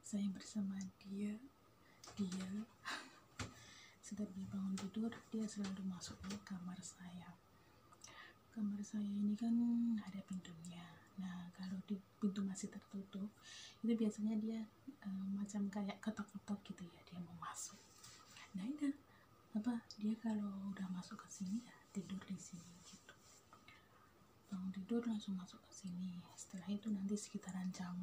Saya bersama dia setiap dia bangun tidur, dia selalu masuk ke kamar saya. Kamar saya ini kan ada pintunya. Nah, kalau di pintu masih tertutup, itu biasanya dia macam kayak ketok-ketok gitu ya, dia mau masuk. Nah, itu dia kalau udah masuk ke sini ya tidur di sini gitu. Bangun tidur langsung masuk ke sini. Setelah itu nanti sekitaran jam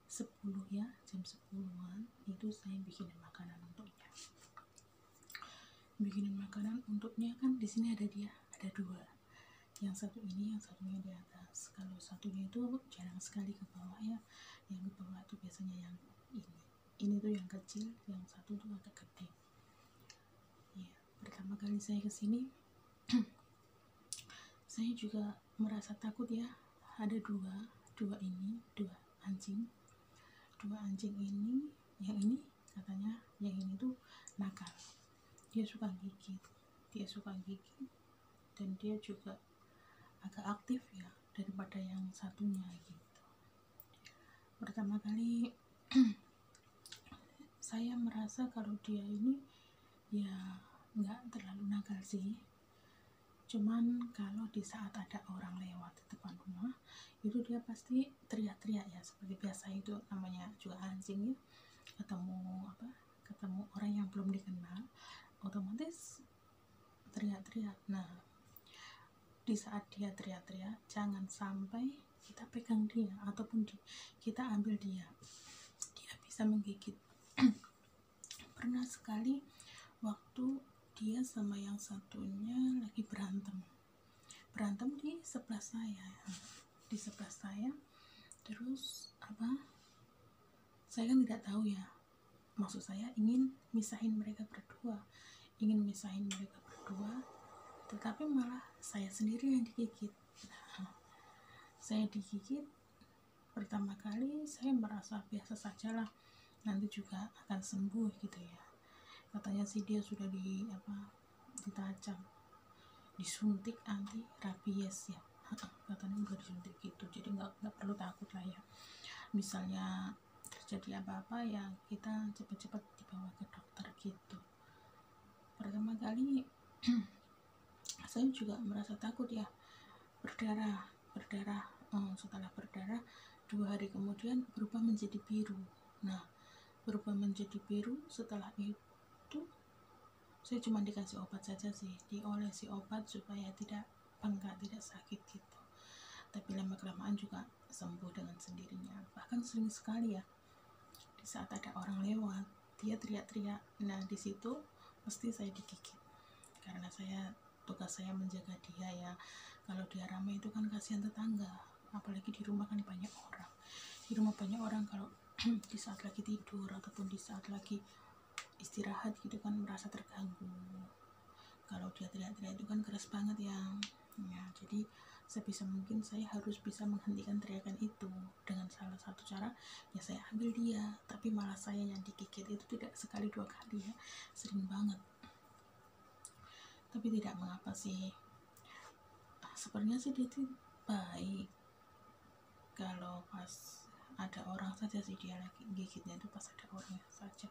10 ya, jam 10-an itu saya bikinin makanan untuknya. Kan di sini ada dua. Yang satu ini, yang satunya di atas. Kalau satunya itu jarang sekali ke bawah ya. Yang ke bawah itu biasanya yang ini. Ini tuh yang kecil, yang satu tuh agak gede. Ya, pertama kali saya kesini, saya juga merasa takut ya. Ada dua anjing. Dua anjing ini, yang ini katanya, yang ini tuh nakal. Dia suka gigit, dan dia juga agak aktif ya daripada yang satunya gitu. Pertama kali saya merasa kalau dia ini ya nggak terlalu nakal sih, cuman kalau di saat ada orang lewat di depan rumah itu dia pasti teriak-teriak ya, seperti biasa, itu namanya juga anjing ya, ketemu orang yang belum dikenal otomatis teriak-teriak. Nah, di saat dia teriak-teriak, jangan sampai kita pegang dia ataupun kita ambil dia bisa menggigit. Pernah sekali waktu dia sama yang satunya lagi berantem di sebelah saya, terus saya kan tidak tahu ya, maksud saya ingin misahin mereka berdua, tetapi malah saya sendiri yang digigit. Nah, saya digigit pertama kali, saya merasa biasa saja lah, nanti juga akan sembuh gitu ya. Katanya sih dia sudah ditajam, disuntik anti rabies ya, katanya udah disuntik gitu, jadi nggak perlu takut lah ya. Misalnya terjadi apa-apa ya kita cepat-cepat dibawa ke dokter gitu. Pertama kali saya juga merasa takut ya, berdarah. Setelah berdarah 2 hari kemudian berubah menjadi biru. Nah, berubah menjadi biru, setelah itu saya cuma dikasih obat saja sih, diolesi obat supaya tidak bengkak, tidak sakit gitu. Tapi lama-kelamaan juga sembuh dengan sendirinya. Bahkan sering sekali ya, di saat ada orang lewat dia teriak-teriak, nah di situ pasti saya digigit, karena tugas saya menjaga dia ya. Kalau dia ramai itu kan kasihan tetangga, apalagi di rumah kan banyak orang. Kalau di saat lagi tidur ataupun di saat lagi istirahat gitu kan merasa terganggu. Kalau dia teriak-teriak itu kan keras banget ya. Jadi sebisa mungkin saya harus bisa menghentikan teriakan itu dengan salah satu cara ya, saya ambil dia, tapi malah saya yang digigit. Itu tidak sekali 2 kali ya, sering banget. Tapi tidak mengapa sih, sebenarnya sih dia tuh baik. Kalau pas ada orang saja sih dia lagi gigitnya, itu pas ada orang saja,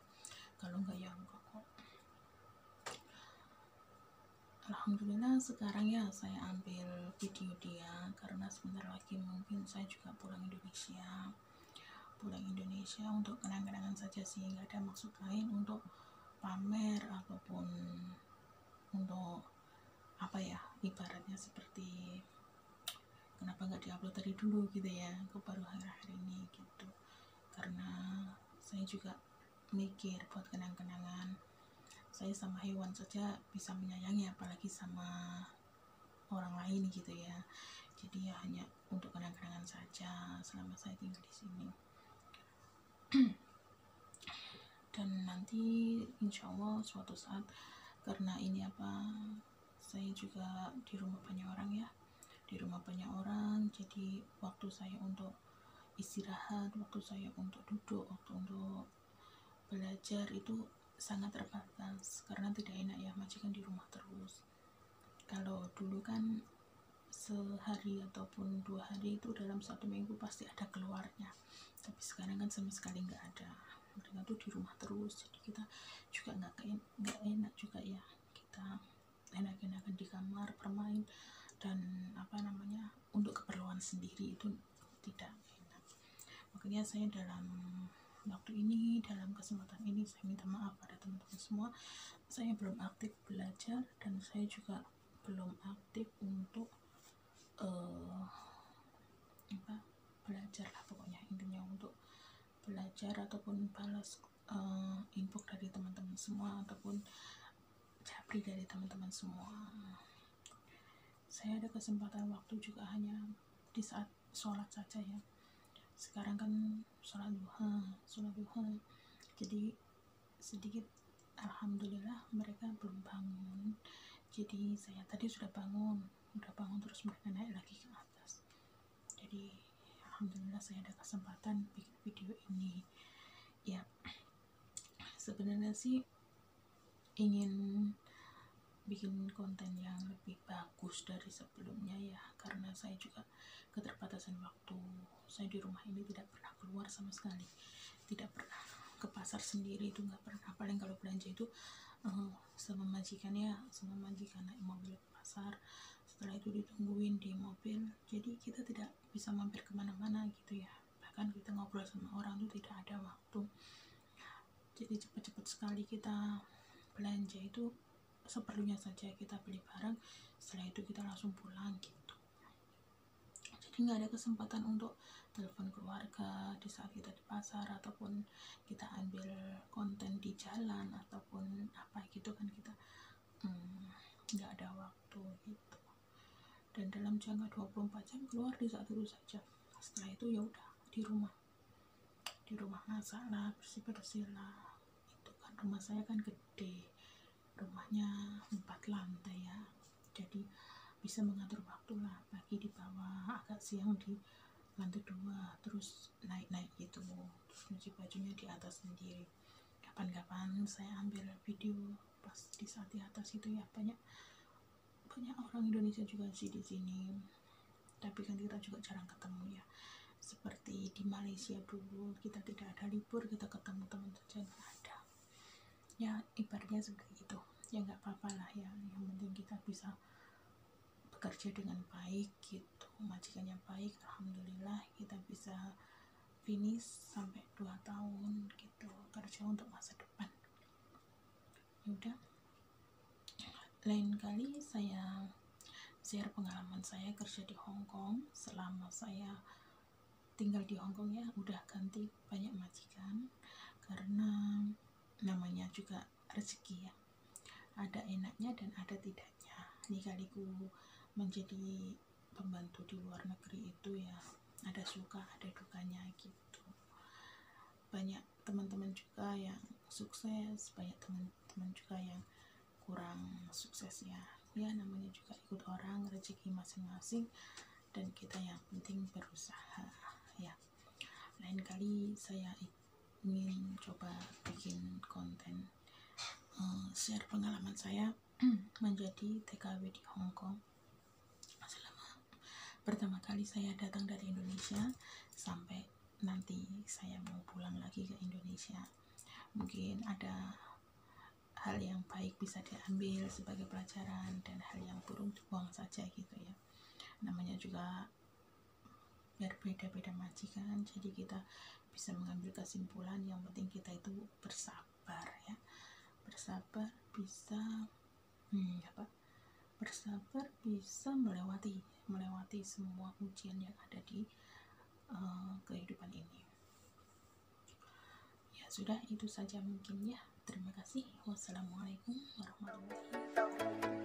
kalau enggak ya enggak kok. Alhamdulillah sekarang ya saya ambil video dia, karena sebentar lagi mungkin saya juga pulang Indonesia untuk kenang-kenangan saja sih, nggak ada maksud lain untuk pamer ataupun untuk ibaratnya seperti kenapa nggak diupload dari dulu gitu ya, aku baru akhir-akhir ini gitu. Karena saya juga mikir buat kenang-kenangan, saya sama hewan saja bisa menyayangi, apalagi sama orang lain gitu ya. Jadi ya hanya untuk kenang-kenangan saja selama saya tinggal di sini. Dan nanti insya Allah suatu saat, karena ini saya juga di rumah banyak orang, jadi waktu saya untuk istirahat, waktu saya untuk duduk, waktu untuk belajar itu sangat terbatas, karena tidak enak ya majikan di rumah terus. Kalau dulu kan sehari ataupun 2 hari itu dalam 1 minggu pasti ada keluarnya. Tapi sekarang kan sama sekali nggak ada, mereka tuh di rumah terus, jadi kita juga nggak enak juga ya, kita enak-enakan di kamar bermain dan untuk keperluan sendiri itu tidak enak. Makanya saya dalam waktu ini, dalam kesempatan ini, saya minta maaf pada teman-teman semua, saya belum aktif belajar dan saya juga belum aktif untuk belajar lah, pokoknya intinya untuk belajar ataupun balas info dari teman-teman semua ataupun japri dari teman-teman semua. Saya ada kesempatan waktu juga hanya di saat sholat saja ya. Sekarang kan sholat duha, jadi sedikit alhamdulillah mereka belum bangun, jadi saya tadi sudah bangun terus mereka naik lagi ke atas. Jadi alhamdulillah saya ada kesempatan bikin video ini ya. Sebenarnya sih ingin bikin konten yang lebih bagus dari sebelumnya ya, karena saya juga keterbatasan waktu. Saya di rumah ini tidak pernah keluar sama sekali, tidak pernah ke pasar sendiri, itu nggak pernah. Paling kalau belanja itu sama majikan naik mobil ke pasar, setelah itu ditungguin di mobil, jadi kita tidak bisa mampir kemana-mana gitu ya. Bahkan kita ngobrol sama orang itu tidak ada waktu, jadi cepat-cepat sekali kita belanja itu seperlunya saja, kita beli barang, setelah itu kita langsung pulang gitu. Jadi nggak ada kesempatan untuk telepon keluarga di saat kita di pasar, ataupun kita ambil konten di jalan ataupun apa gitu kan, kita nggak ada waktu gitu. Dan dalam jangka 24 jam keluar di saat itu saja, setelah itu ya udah di rumah masak lah, bersih lah. Itu kan rumah saya kan gede, rumahnya 4 lantai ya, jadi bisa mengatur waktu lah, pagi di bawah, agak siang di lantai 2, terus naik gitu, terus nyuci bajunya di atas sendiri. Kapan-kapan saya ambil video pas di saat di atas itu ya, banyak orang Indonesia juga sih di sini, tapi kan kita juga jarang ketemu ya. Seperti di Malaysia dulu, kita tidak ada libur, kita ketemu teman saja nggak ada ya, ibaratnya seperti itu ya. Nggak apa-apa lah ya, yang penting kita bisa bekerja dengan baik gitu, majikannya baik, alhamdulillah kita bisa finish sampai 2 tahun gitu, kerja untuk masa depan. Yaudah, lain kali saya share pengalaman saya kerja di Hong Kong. Selama saya tinggal di Hong Kong ya, udah ganti banyak majikan, karena namanya juga rezeki ya, ada enaknya dan ada tidaknya. Lika-liku menjadi pembantu di luar negeri itu ya, ada suka ada dukanya gitu. Banyak teman-teman juga yang sukses, banyak teman-teman juga yang kurang sukses ya. Ya namanya juga ikut orang, rezeki masing-masing, dan kita yang penting berusaha ya. Lain kali saya ingin coba bikin konten share pengalaman saya menjadi TKW di Hong Kong. Selama pertama kali saya datang dari Indonesia sampai nanti saya mau pulang lagi ke Indonesia, mungkin ada hal yang baik bisa diambil sebagai pelajaran, dan hal yang buruk dibuang saja gitu ya. Namanya juga berbeda-beda majikan, jadi kita bisa mengambil kesimpulan. Yang penting kita itu bersabar ya, bersabar bisa bersabar bisa melewati semua ujian yang ada di kehidupan ini. Ya sudah, itu saja mungkin ya. Terima kasih. Wassalamualaikum warahmatullahi wabarakatuh.